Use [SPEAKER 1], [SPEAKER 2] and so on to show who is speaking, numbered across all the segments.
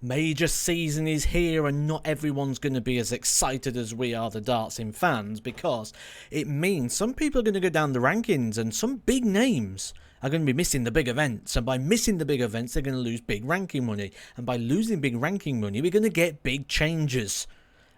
[SPEAKER 1] major season is here and not everyone's going to be as excited as we are, the dartsing fans, because it means some people are going to go down the rankings and some big names are going to be missing the big events, and by missing the big events they're going to lose big ranking money, and by losing big ranking money we're going to get big changes.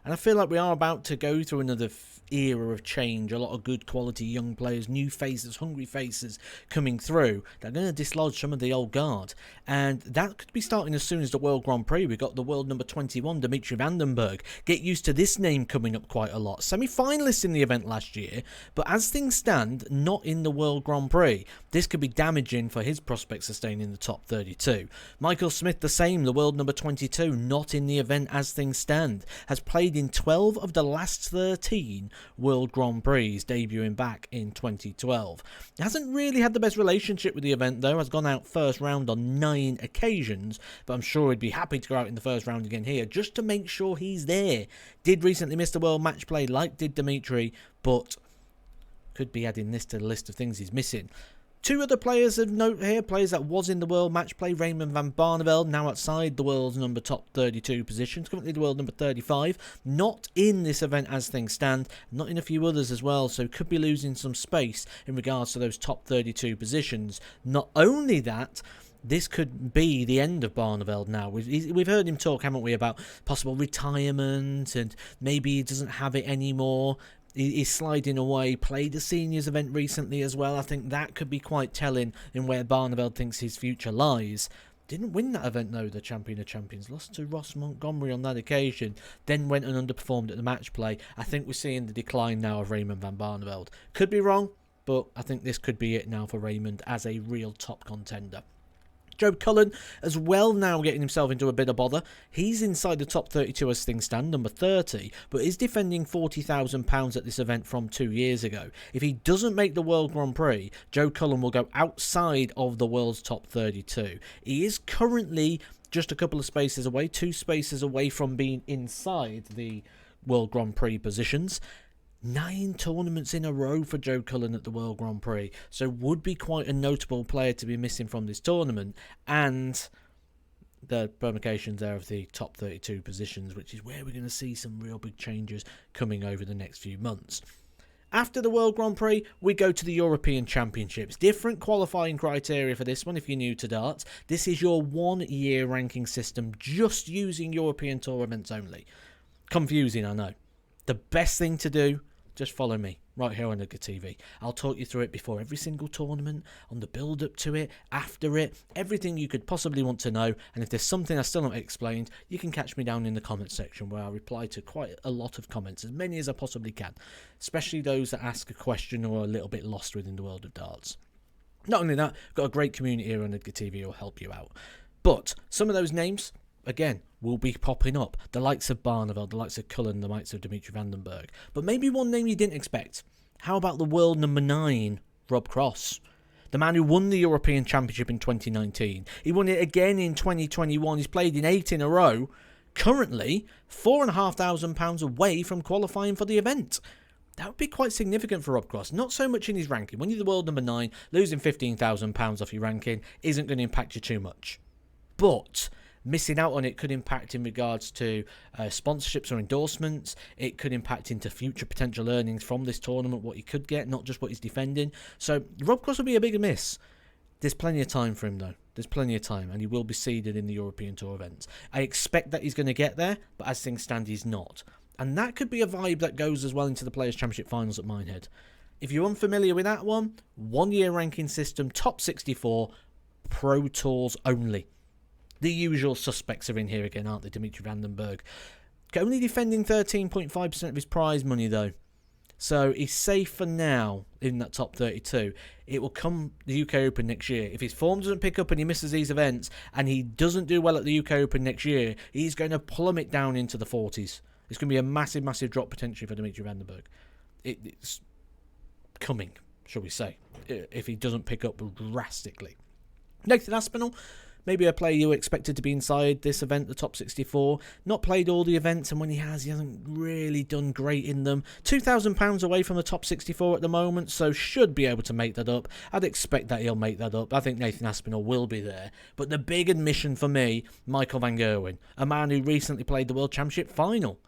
[SPEAKER 1] And I feel like we are about to go through another era of change. A lot of good quality young players, new faces, hungry faces coming through. They're going to dislodge some of the old guard. And that could be starting as soon as the World Grand Prix. We've got the world number 21, Dimitri van den Berg. Get used to this name coming up quite a lot. Semi-finalist in the event last year, but as things stand, not in the World Grand Prix. This could be damaging for his prospects of staying in the top 32. Michael Smith the same, the world number 22, not in the event as things stand. Has played in 12 of the last 13 World Grand Prix, debuting back in 2012. Hasn't really had the best relationship with the event though, has gone out first round on 9 occasions, but I'm sure he'd be happy to go out in the first round again here, just to make sure he's there. Did recently miss the World Match Play, like did Dimitri, but could be adding this to the list of things he's missing. Two other players of note here, players that was in the World Match Play. Raymond van Barneveld, now outside the world's number top 32 positions, currently the world number 35. Not in this event as things stand, not in a few others as well, so could be losing some space in regards to those top 32 positions. Not only that, this could be the end of Barneveld now. We've heard him talk, haven't we, about possible retirement and maybe he doesn't have it anymore. He's sliding away, played the seniors event recently as well. I think that could be quite telling in where Barneveld thinks his future lies. Didn't win that event though, the Champion of Champions. Lost to Ross Montgomery on that occasion. Then went and underperformed at the match play. I think we're seeing the decline now of Raymond van Barneveld. Could be wrong, but I think this could be it now for Raymond as a real top contender. Joe Cullen as well, now getting himself into a bit of bother. He's inside the top 32 as things stand, number 30, but is defending £40,000 at this event from 2 years ago. If he doesn't make the World Grand Prix, Joe Cullen will go outside of the world's top 32. He is currently just a couple of spaces away, 2 spaces away from being inside the World Grand Prix positions. 9 tournaments in a row for Joe Cullen at the World Grand Prix, so would be quite a notable player to be missing from this tournament, and the permutations there of the top 32 positions, which is where we're going to see some real big changes coming over the next few months. After the World Grand Prix, we go to the European Championships. Different qualifying criteria for this one if you're new to darts. This is your 1-year ranking system, just using European Tour events only. Confusing, I know. The best thing to do, just follow me right here on Edgar TV. I'll talk you through it before every single tournament, on the build up to it, after it, everything you could possibly want to know. And if there's something I still not explained, you can catch me down in the comments section where I reply to quite a lot of comments, as many as I possibly can, especially those that ask a question or are a little bit lost within the world of darts. Not only that, I've got a great community here on Edgar TV who will help you out. But some of those names, again, will be popping up. The likes of Barneveld, the likes of Cullen, the likes of Dimitri van den Berg. But maybe one name you didn't expect. How about the world number 9, Rob Cross? The man who won the European Championship in 2019. He won it again in 2021. He's played in 8 in a row. Currently, £4,500 away from qualifying for the event. That would be quite significant for Rob Cross. Not so much in his ranking. When you're the world number 9, losing £15,000 off your ranking isn't going to impact you too much. But missing out on it could impact in regards to sponsorships or endorsements. It could impact into future potential earnings from this tournament, what he could get, not just what he's defending. So Rob Cross will be a bigger miss. There's plenty of time for him though. There's plenty of time, and he will be seeded in the European Tour events. I expect that he's going to get there, but as things stand, he's not. And that could be a vibe that goes as well into the Players' Championship Finals at Minehead. If you're unfamiliar with that one, 1-year ranking system, top 64, Pro Tours only. The usual suspects are in here again, aren't they? Dimitri van den Berg. Only defending 13.5% of his prize money, though. So he's safe for now in that top 32. It will come the UK Open next year. If his form doesn't pick up and he misses these events, and he doesn't do well at the UK Open next year, he's going to plummet down into the 40s. It's going to be a massive, massive drop potentially for Dimitri van den Berg. It's coming, shall we say, if he doesn't pick up drastically. Nathan Aspinall, Maybe a player you expected to be inside this event, the top 64, not played all the events, and when he hasn't really done great in them. £2,000 away from the top 64 at the moment, so should be able to make that up. I'd expect that he'll make that up. I think Nathan Aspinall will be there. But the big admission for me, Michael van Gerwen, a man who recently played the World Championship final.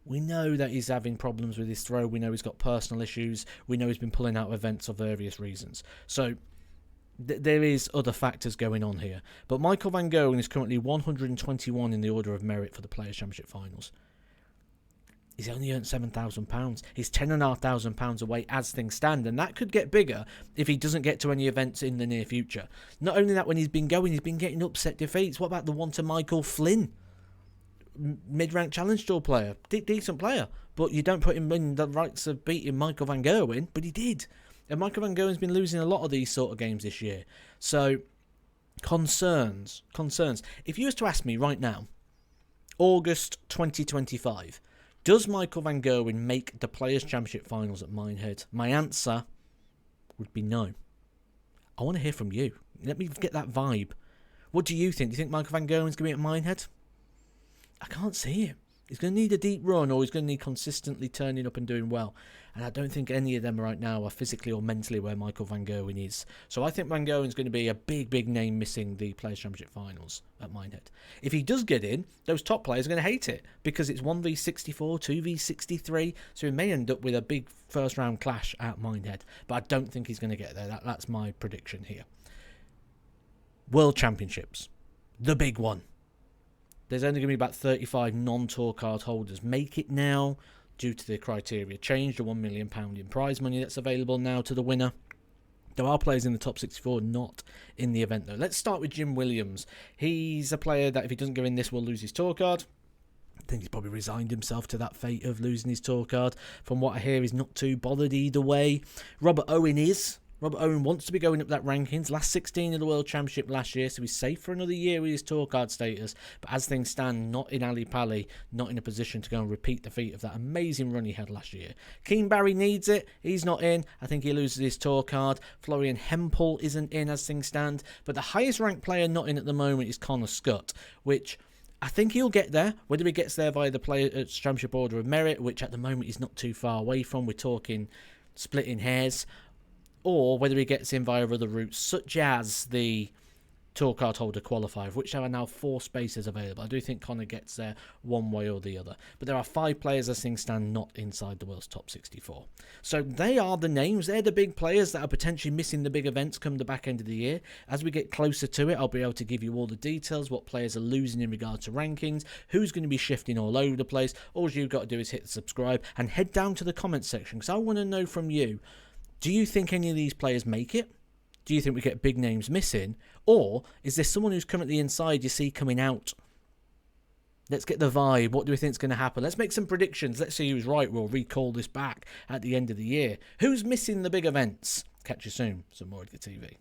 [SPEAKER 1] We know that he's having problems with his throw. We know he's got personal issues. We know he's been pulling out of events for various reasons. So there is other factors going on here. But Michael van Gerwen is currently 121 in the order of merit for the Players' Championship finals. He's only earned £7,000. He's £10,500 away as things stand, and that could get bigger if he doesn't get to any events in the near future. Not only that, when he's been going, he's been getting upset defeats. What about the one to Michael Flynn? Mid-rank challenge tour player, decent player, but you don't put him in the rights of beating Michael van Gerwen, but he did. And Michael van Gerwen's been losing a lot of these sort of games this year. So, concerns. If you was to ask me right now, August 2025, does Michael van Gerwen make the Players' Championship finals at Minehead? My answer would be no. I want to hear from you. Let me get that vibe. What do you think? Do you think Michael van Gerwen's going to be at Minehead? I can't see him. He's going to need a deep run, or he's going to need consistently turning up and doing well. And I don't think any of them right now are physically or mentally where Michael van Gerwen is. So I think Van Gerwen's going to be a big name missing the Players' Championship finals at Minehead. If he does get in, those top players are going to hate it because it's 1v64, 2v63. So he may end up with a big first round clash at Minehead. But I don't think he's going to get there. That's my prediction here. World Championships. The big one. There's only going to be about 35 non-tour card holders make it now due to the criteria change, the £1 million in prize money that's available now to the winner. There are players in the top 64 not in the event though. Let's start with Jim Williams. He's a player that if he doesn't go in this will lose his tour card. I think he's probably resigned himself to that fate of losing his tour card. From what I hear, he's not too bothered either way. Robert Owen is. Robert Owen wants to be going up that rankings. Last 16 in the World Championship last year, so he's safe for another year with his tour card status. But as things stand, not in Ali Pali, not in a position to go and repeat the feat of that amazing run he had last year. Keen Barry needs it. He's not in. I think he loses his tour card. Florian Hempel isn't in as things stand. But the highest ranked player not in at the moment is Connor Scott, which I think he'll get there. Whether he gets there via the Players' Championship Order of Merit, which at the moment is not too far away from. We're talking splitting hairs. Or whether he gets in via other routes, such as the tour card holder qualifier, of which there are now 4 spaces available. I do think Connor gets there one way or the other. But there are 5 players as things stand not inside the world's top 64. So they are the names. They're the big players that are potentially missing the big events come the back end of the year. As we get closer to it, I'll be able to give you all the details, what players are losing in regard to rankings, who's going to be shifting all over the place. All you've got to do is hit subscribe and head down to the comments section because I want to know from you, do you think any of these players make it? Do you think we get big names missing? Or is there someone who's currently inside you see coming out? Let's get the vibe. What do we think is going to happen? Let's make some predictions. Let's see who's right. We'll recall this back at the end of the year. Who's missing the big events? Catch you soon. Some more Edgar TV.